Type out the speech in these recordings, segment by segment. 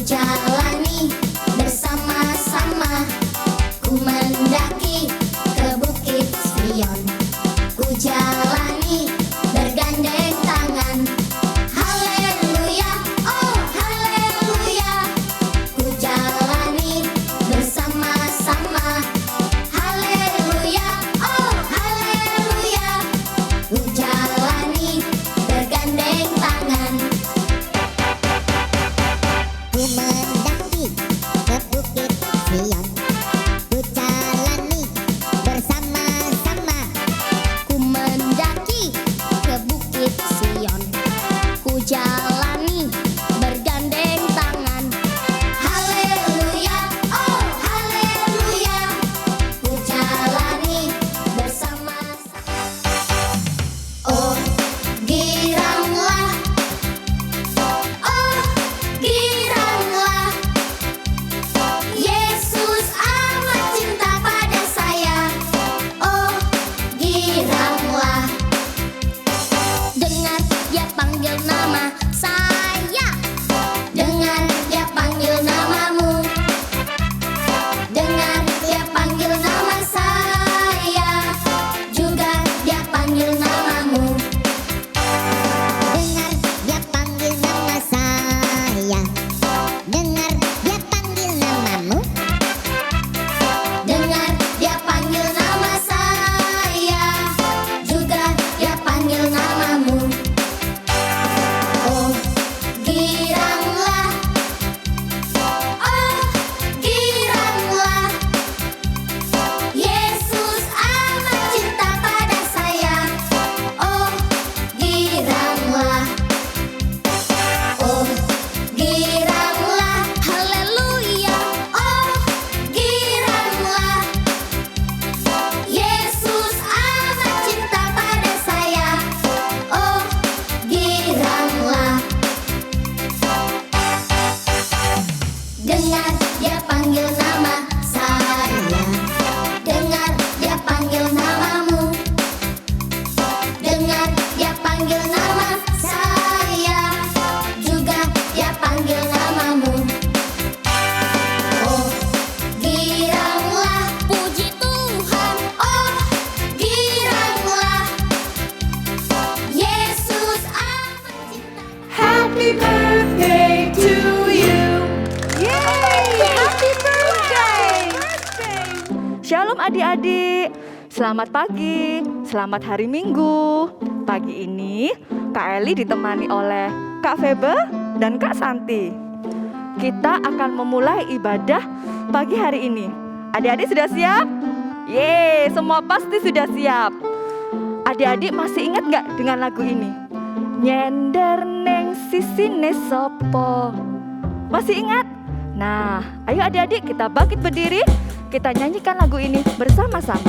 jalani bersama-sama, ku mendaki ke Bukit Sion. Ku jalani bergandeng tangan, haleluya, oh haleluya. Ku jalani bersama-sama, haleluya, oh haleluya. Ku jalani bergandeng tangan. Ku mendaki ke Bukit Sion, ku jalani bersama-sama. Ku mendaki ke Bukit Sion, ku jalani bergandeng tangan. Haleluya, oh haleluya. Ku jalani bersama-sama. Oh giranglah, oh giranglah, Yesus amat cinta pada saya. Oh giranglah, dengar dia panggil nama saya, dengar dia panggil namamu, dengar dia panggil nama saya, juga dia panggil namamu. Dengar dia panggil nama saya, dengar dia panggil namamu, dengar dia panggil nama saya, juga dia panggil namamu. Oh giranglah, oh giranglah, Yesus amat cinta pada saya. Oh giranglah, oh giranglah, haleluya. Oh giranglah, Yesus amat cinta pada saya. Oh giranglah, dengar dia panggil nama saya, dengar dia panggil namamu, dengar dia panggil nama saya, juga dia panggil namamu. Oh giranglah, puji Tuhan. Oh giranglah, Yesus amat cinta. Happy birthday to you. Yeay, happy birthday. Shalom adik-adik, selamat pagi, selamat hari Minggu. Pagi ini Kak Eli ditemani oleh Kak Febe dan Kak Santi. Kita akan memulai ibadah pagi hari ini. Adik-adik sudah siap? Yeay, semua pasti sudah siap. Adik-adik masih ingat gak dengan lagu ini? Nyender neng sisine sopo. Masih ingat? Nah, ayo adik-adik kita bangkit berdiri, kita nyanyikan lagu ini bersama-sama.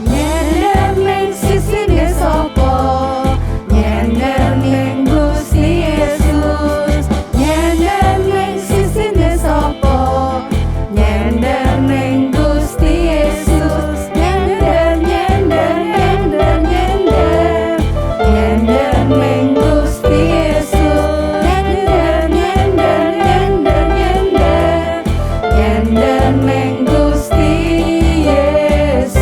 Nyender neng sisine sopo, nyender neng Gusti Yesus. Nyender neng sisine sopo, nyender neng Gusti Yesus. Nyender, nyender, nyender, nyender, nyender neng Gusti Yesus. Nyender, nyender, nyender, nyender, nyender neng Gusti Yesus.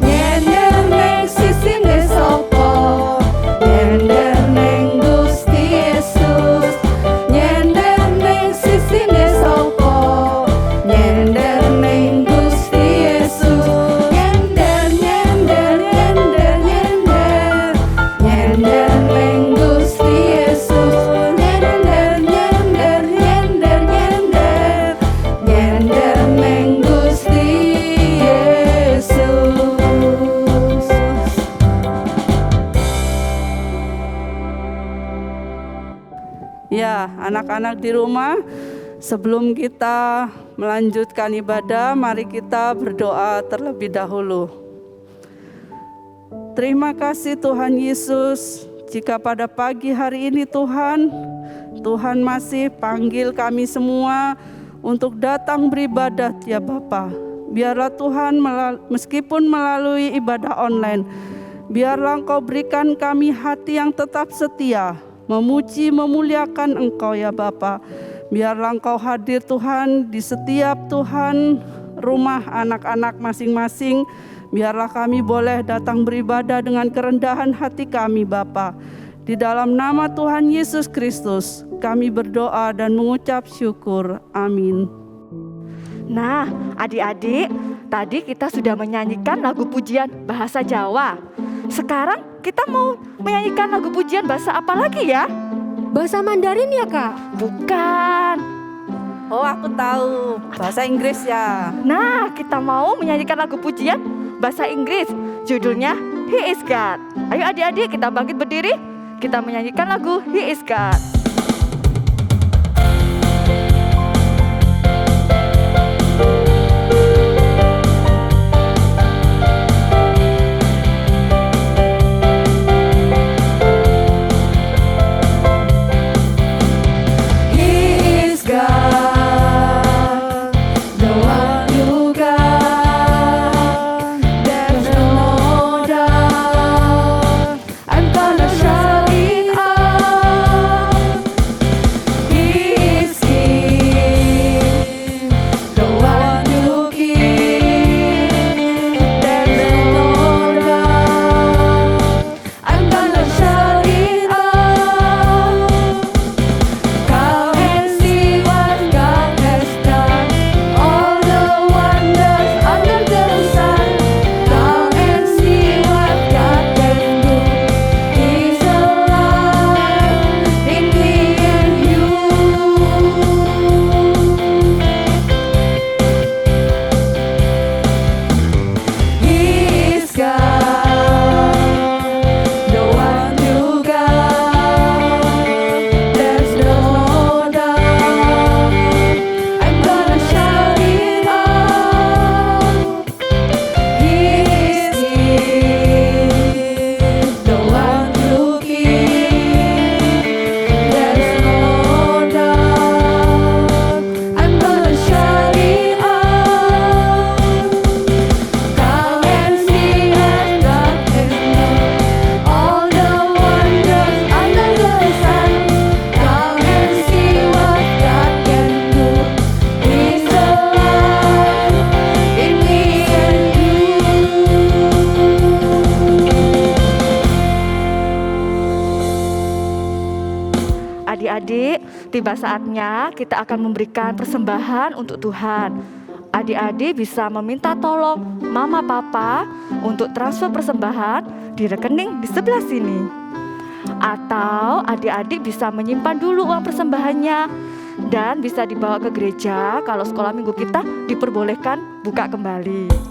Nyender neng sisine sopo, nyender neng Gusti Yesus. Nyender neng sisine sopo, nyender neng Gusti Yesus. Nyender, nyender, nyender, nyender, nyender neng Gusti Yesus. Nyender, nyender, nyender, nyender, nyender neng Gusti Yesus. Ya, anak-anak di rumah, sebelum kita melanjutkan ibadah, mari kita berdoa terlebih dahulu. Terima kasih Tuhan Yesus, jika pada pagi hari ini Tuhan masih panggil kami semua untuk datang beribadat ya Bapa. Biarlah Tuhan meskipun melalui ibadah online, biarlah Engkau berikan kami hati yang tetap setia, memuji, memuliakan Engkau ya Bapa. Biarlah Engkau hadir Tuhan di setiap Tuhan rumah anak-anak masing-masing. Biarlah kami boleh datang beribadah dengan kerendahan hati kami Bapa. Di dalam nama Tuhan Yesus Kristus, kami berdoa dan mengucap syukur. Amin. Nah, adik-adik, tadi kita sudah menyanyikan lagu pujian bahasa Jawa. Sekarang kita mau menyanyikan lagu pujian bahasa apa lagi ya? Bahasa Mandarin ya Kak? Bukan. Oh, aku tahu. Bahasa Inggris ya. Nah, kita mau menyanyikan lagu pujian bahasa Inggris. Judulnya He is God. Ayo adik-adik, kita bangkit berdiri. Kita menyanyikan lagu He is God. Adik-adik, tiba saatnya kita akan memberikan persembahan untuk Tuhan. Adik-adik bisa meminta tolong mama papa untuk transfer persembahan di rekening di sebelah sini. Atau adik-adik bisa menyimpan dulu uang persembahannya dan bisa dibawa ke gereja kalau sekolah minggu kita diperbolehkan buka kembali.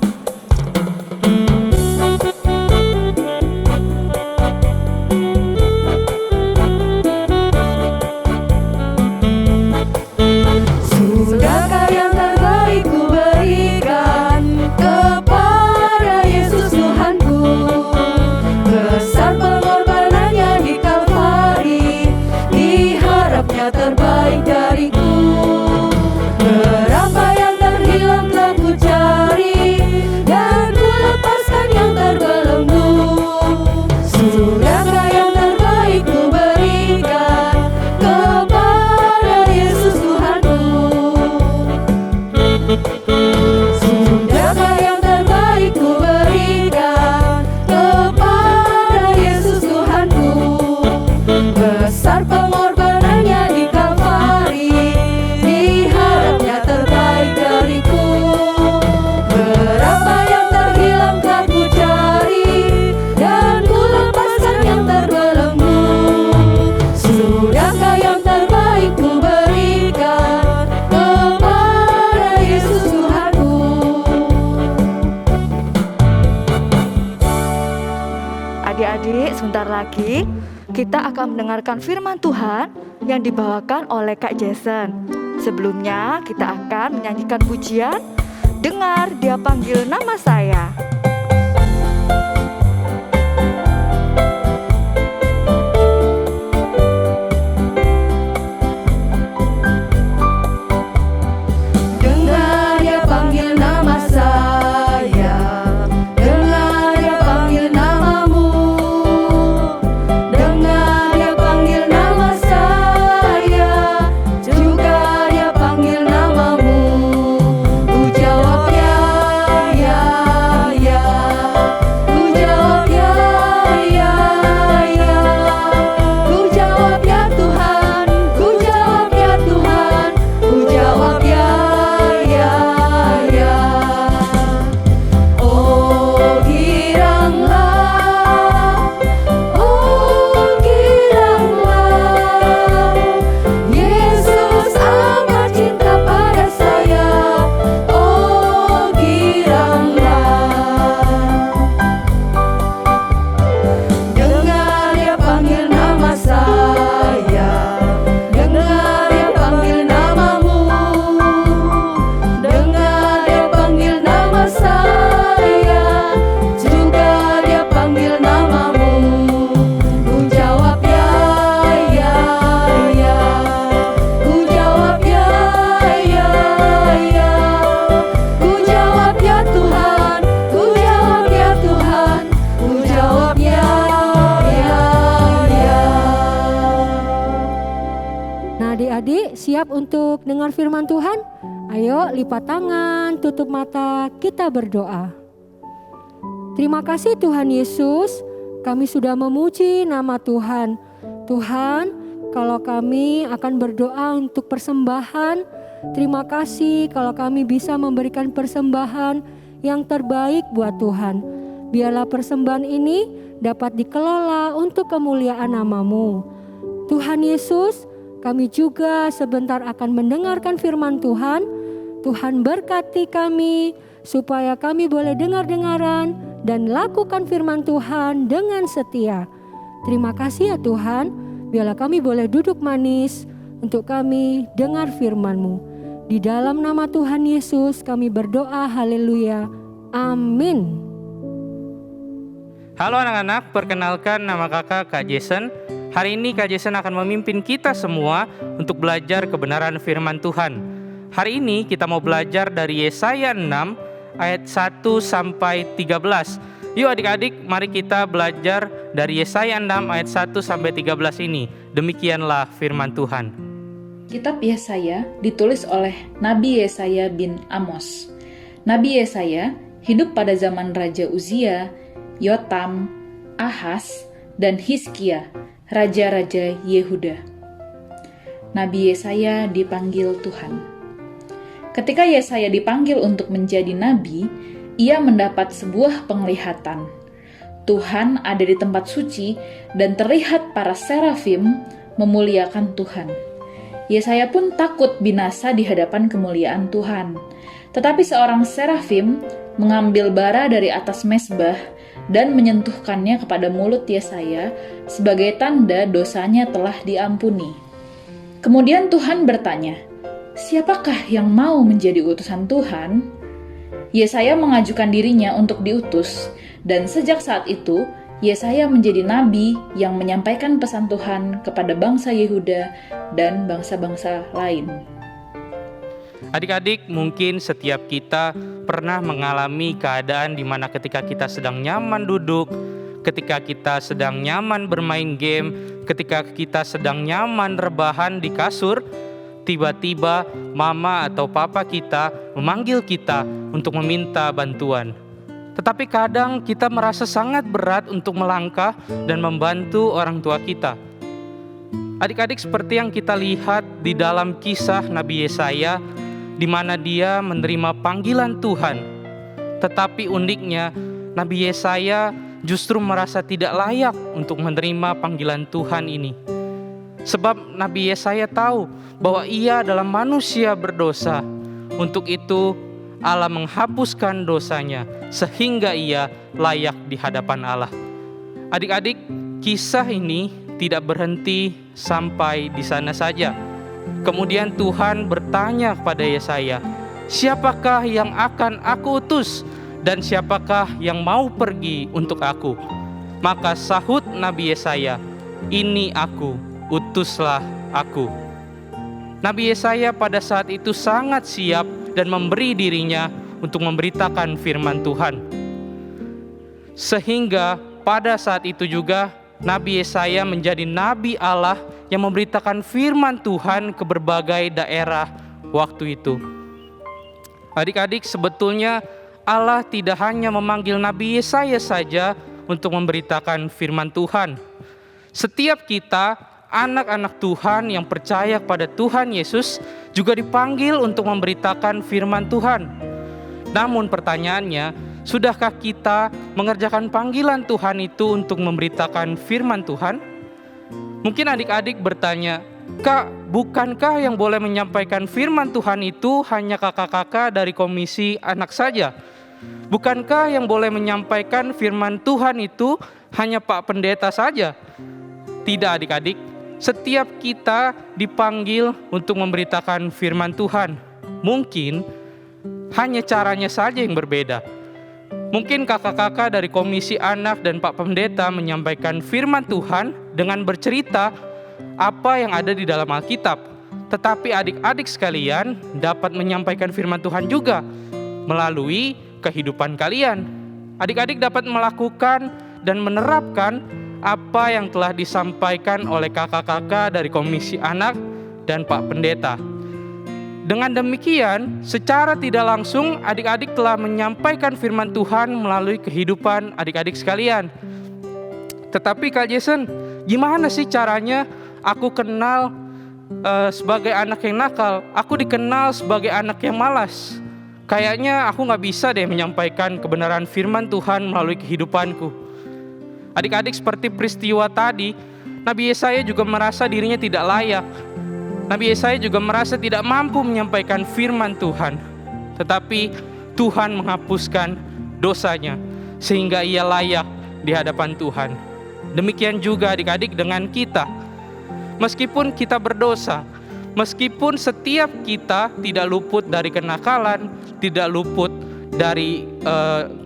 Sudahkah yang terbaik ku berikan kepada Yesus Tuhanku? Besar pengorbanannya di Kalvari, diharapnya terbaik dariku. Berapa yang terhilang telah ku cari, dan ku lepaskan yang terbelenggu. Sudahkah yang terbaik ku berikan kepada Yesus Tuhanku? Sudahkah yang terbaik ku berikan kepada Yesus Tuhanku? Besar pengorbanannya di Kalvari, diharapnya terbaik dariku. Berapa yang terhilang telah ku cari, dan ku lepaskan yang terbelenggu. Sudahkah yang terbaik ku berikan kepada Yesus Tuhanku? Adik-adik, sebentar lagi kita akan mendengarkan firman Tuhan yang dibawakan oleh Kak Jason. Sebelumnya kita akan menyanyikan pujian Dengar Dia Panggil Nama Saya. untuk dengar firman Tuhan? Ayo lipat tangan, tutup mata, kita berdoa. Terima kasih Tuhan Yesus, kami sudah memuji nama Tuhan. Tuhan, kalau kami akan berdoa untuk persembahan, terima kasih kalau kami bisa memberikan persembahan yang terbaik buat Tuhan. Biarlah persembahan ini dapat dikelola untuk kemuliaan nama-Mu. Tuhan Yesus, kami juga sebentar akan mendengarkan firman Tuhan. Tuhan berkati kami supaya kami boleh dengar-dengaran dan lakukan firman Tuhan dengan setia. Terima kasih ya Tuhan, biarlah kami boleh duduk manis untuk kami dengar firman-Mu. Di dalam nama Tuhan Yesus kami berdoa, haleluya, amin. Halo anak-anak, perkenalkan nama kakak Kak Jason. Hari ini Kak Jason akan memimpin kita semua untuk belajar kebenaran firman Tuhan. Hari ini kita mau belajar dari Yesaya 6 ayat 1 sampai 13. Yuk adik-adik, mari kita belajar dari Yesaya 6 ayat 1 sampai 13 ini. Demikianlah firman Tuhan. Kitab Yesaya ditulis oleh Nabi Yesaya bin Amos. Nabi Yesaya hidup pada zaman Raja Uzia, Yotam, Ahaz, dan Hizkia, raja-raja Yehuda. Nabi Yesaya dipanggil Tuhan. Ketika Yesaya dipanggil untuk menjadi nabi, ia mendapat sebuah penglihatan. Tuhan ada di tempat suci dan terlihat para serafim memuliakan Tuhan. Yesaya pun takut binasa di hadapan kemuliaan Tuhan. Tetapi seorang serafim mengambil bara dari atas mezbah dan menyentuhkannya kepada mulut Yesaya sebagai tanda dosanya telah diampuni. Kemudian Tuhan bertanya, "Siapakah yang mau menjadi utusan Tuhan?" Yesaya mengajukan dirinya untuk diutus, dan sejak saat itu Yesaya menjadi nabi yang menyampaikan pesan Tuhan kepada bangsa Yehuda dan bangsa-bangsa lain. Adik-adik, mungkin setiap kita pernah mengalami keadaan di mana ketika kita sedang nyaman duduk, ketika kita sedang nyaman bermain game, ketika kita sedang nyaman rebahan di kasur, tiba-tiba mama atau papa kita memanggil kita untuk meminta bantuan. Tetapi kadang kita merasa sangat berat untuk melangkah dan membantu orang tua kita. Adik-adik, seperti yang kita lihat di dalam kisah Nabi Yesaya, di mana dia menerima panggilan Tuhan. Tetapi uniknya, Nabi Yesaya justru merasa tidak layak untuk menerima panggilan Tuhan ini. Sebab Nabi Yesaya tahu bahwa ia adalah manusia berdosa. Untuk itu Allah menghapuskan dosanya sehingga ia layak di hadapan Allah. Adik-adik, kisah ini tidak berhenti sampai di sana saja. Kemudian Tuhan bertanya kepada Yesaya, "Siapakah yang akan aku utus dan siapakah yang mau pergi untuk aku?" Maka sahut Nabi Yesaya, "Ini aku, utuslah aku." Nabi Yesaya pada saat itu sangat siap dan memberi dirinya untuk memberitakan firman Tuhan. Sehingga pada saat itu juga Nabi Yesaya menjadi nabi Allah yang memberitakan firman Tuhan ke berbagai daerah waktu itu. Adik-adik, sebetulnya Allah tidak hanya memanggil Nabi Yesaya saja untuk memberitakan firman Tuhan. Setiap kita, anak-anak Tuhan yang percaya kepada Tuhan Yesus, juga dipanggil untuk memberitakan firman Tuhan. Namun pertanyaannya, sudahkah kita mengerjakan panggilan Tuhan itu untuk memberitakan firman Tuhan? Mungkin adik-adik bertanya, "Kak, bukankah yang boleh menyampaikan firman Tuhan itu hanya kakak-kakak dari komisi anak saja? Bukankah yang boleh menyampaikan firman Tuhan itu hanya Pak Pendeta saja?" Tidak adik-adik, setiap kita dipanggil untuk memberitakan firman Tuhan. Mungkin hanya caranya saja yang berbeda. Mungkin kakak-kakak dari komisi anak dan Pak Pendeta menyampaikan firman Tuhan dengan bercerita apa yang ada di dalam Alkitab. Tetapi adik-adik sekalian dapat menyampaikan firman Tuhan juga melalui kehidupan kalian. Adik-adik dapat melakukan dan menerapkan apa yang telah disampaikan oleh kakak-kakak dari komisi anak dan Pak Pendeta. Dengan demikian, secara tidak langsung adik-adik telah menyampaikan firman Tuhan melalui kehidupan adik-adik sekalian. Tetapi Kak Jason, gimana sih caranya aku kenal sebagai anak yang nakal? Aku dikenal sebagai anak yang malas. Kayaknya aku gak bisa deh menyampaikan kebenaran firman Tuhan melalui kehidupanku. Adik-adik, seperti peristiwa tadi, Nabi Yesaya juga merasa dirinya tidak layak. Nabi Yesaya juga merasa tidak mampu menyampaikan firman Tuhan. Tetapi Tuhan menghapuskan dosanya sehingga ia layak di hadapan Tuhan. Demikian juga adik-adik dengan kita. Meskipun kita berdosa, meskipun setiap kita tidak luput dari kenakalan, tidak luput dari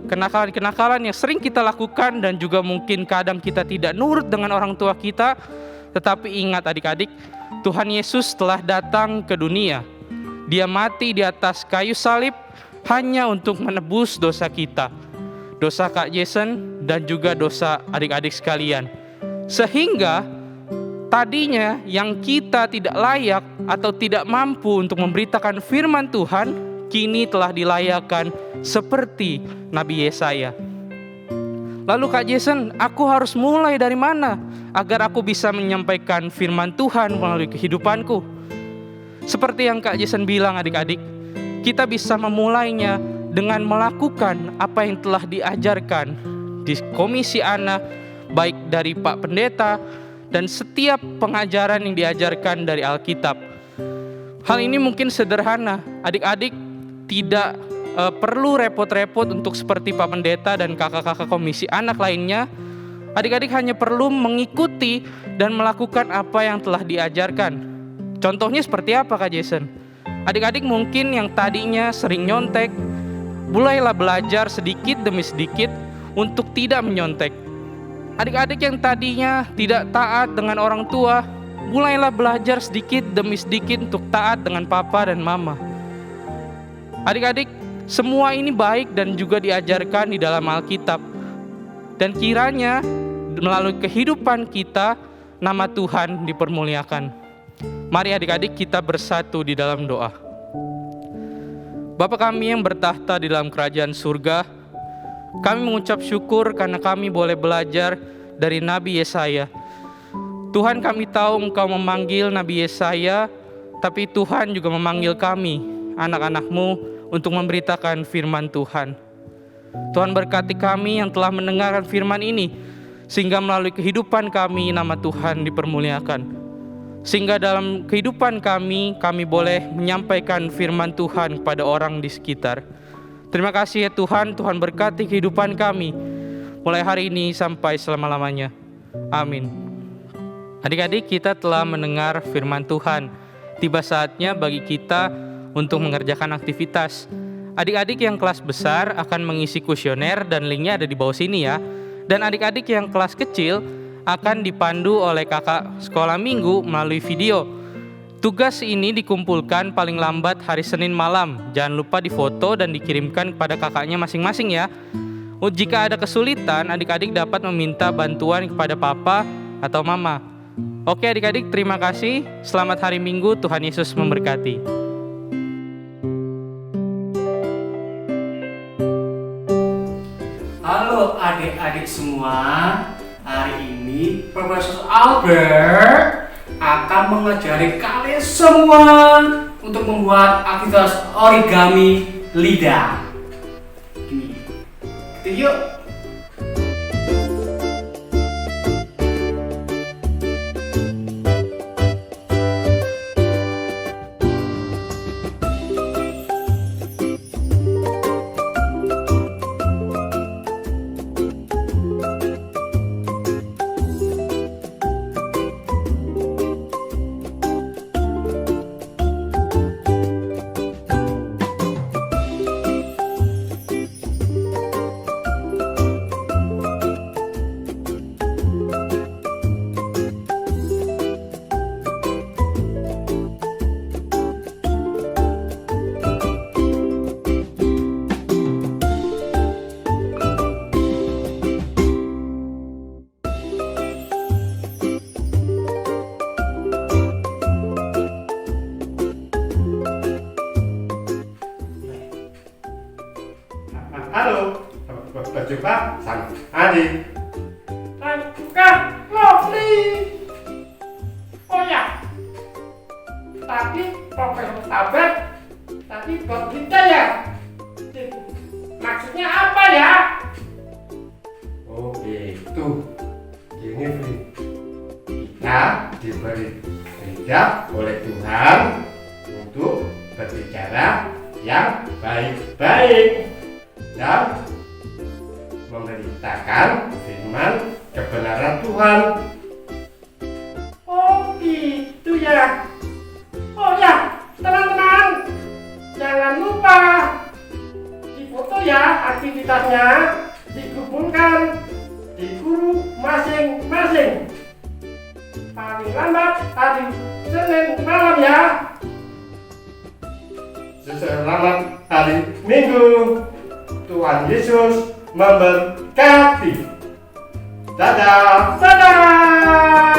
kenakalan-kenakalan yang sering kita lakukan dan juga mungkin kadang kita tidak nurut dengan orang tua kita, tetapi ingat adik-adik, Tuhan Yesus telah datang ke dunia. Dia mati di atas kayu salib hanya untuk menebus dosa kita, dosa Kak Jason dan juga dosa adik-adik sekalian. Sehingga tadinya yang kita tidak layak atau tidak mampu untuk memberitakan firman Tuhan, kini telah dilayakkan seperti Nabi Yesaya. Lalu Kak Jason, aku harus mulai dari mana agar aku bisa menyampaikan firman Tuhan melalui kehidupanku? Seperti yang Kak Jason bilang adik-adik, kita bisa memulainya dengan melakukan apa yang telah diajarkan di Komisi Anak, baik dari Pak Pendeta dan setiap pengajaran yang diajarkan dari Alkitab. Hal ini mungkin sederhana, adik-adik tidak perlu repot-repot untuk seperti Pak Pendeta dan kakak-kakak Komisi Anak lainnya. Adik-adik hanya perlu mengikuti dan melakukan apa yang telah diajarkan. Contohnya seperti apa Kak Jason? Adik-adik mungkin yang tadinya sering nyontek, mulailah belajar sedikit demi sedikit untuk tidak menyontek. Adik-adik yang tadinya tidak taat dengan orang tua, mulailah belajar sedikit demi sedikit untuk taat dengan papa dan mama. Adik-adik, semua ini baik dan juga diajarkan di dalam Alkitab. Dan kiranya melalui kehidupan kita, nama Tuhan dipermuliakan. Mari adik-adik kita bersatu di dalam doa. Bapa kami yang bertahta di dalam kerajaan surga, kami mengucap syukur karena kami boleh belajar dari Nabi Yesaya. Tuhan, kami tahu Engkau memanggil Nabi Yesaya, tapi Tuhan juga memanggil kami, anak-anak-Mu, untuk memberitakan firman Tuhan. Tuhan, berkati kami yang telah mendengarkan firman ini, sehingga melalui kehidupan kami nama Tuhan dipermuliakan. Sehingga dalam kehidupan kami boleh menyampaikan firman Tuhan kepada orang di sekitar. Terima kasih ya Tuhan, Tuhan berkati kehidupan kami mulai hari ini sampai selama-lamanya. Amin. Adik-adik, kita telah mendengar firman Tuhan. Tiba saatnya bagi kita untuk mengerjakan aktivitas. Adik-adik yang kelas besar akan mengisi kuesioner dan linknya ada di bawah sini ya. Dan adik-adik yang kelas kecil akan dipandu oleh kakak sekolah minggu melalui video. Tugas ini dikumpulkan paling lambat hari Senin malam. Jangan lupa difoto dan dikirimkan kepada kakaknya masing-masing ya. Jika ada kesulitan, adik-adik dapat meminta bantuan kepada papa atau mama. Oke adik-adik, terima kasih. Selamat hari Minggu, Tuhan Yesus memberkati. Halo adik-adik semua, hari ini Profesor Albert akan mengajari kalian semua untuk membuat aktivitas origami lidah. Gini, kita yuk. halo, berjumpa sama Adi. Dan juga Lovely. Oh ya, tadi Profesor Albert tadi buat kita ya. Maksudnya apa ya? Oh itu, gini Fli. Kita diberi hijab oleh Tuhan untuk berbicara yang baik-baik dan memberitakan firman kebenaran Tuhan. Oh gitu ya. Oh ya, teman-teman, jangan lupa difoto ya aktivitasnya, dikumpulkan di guru masing-masing. Paling lambat hari Senin malam ya. Selamat hari Minggu. Tuhan Yesus memberkati. Dadah. Dadah.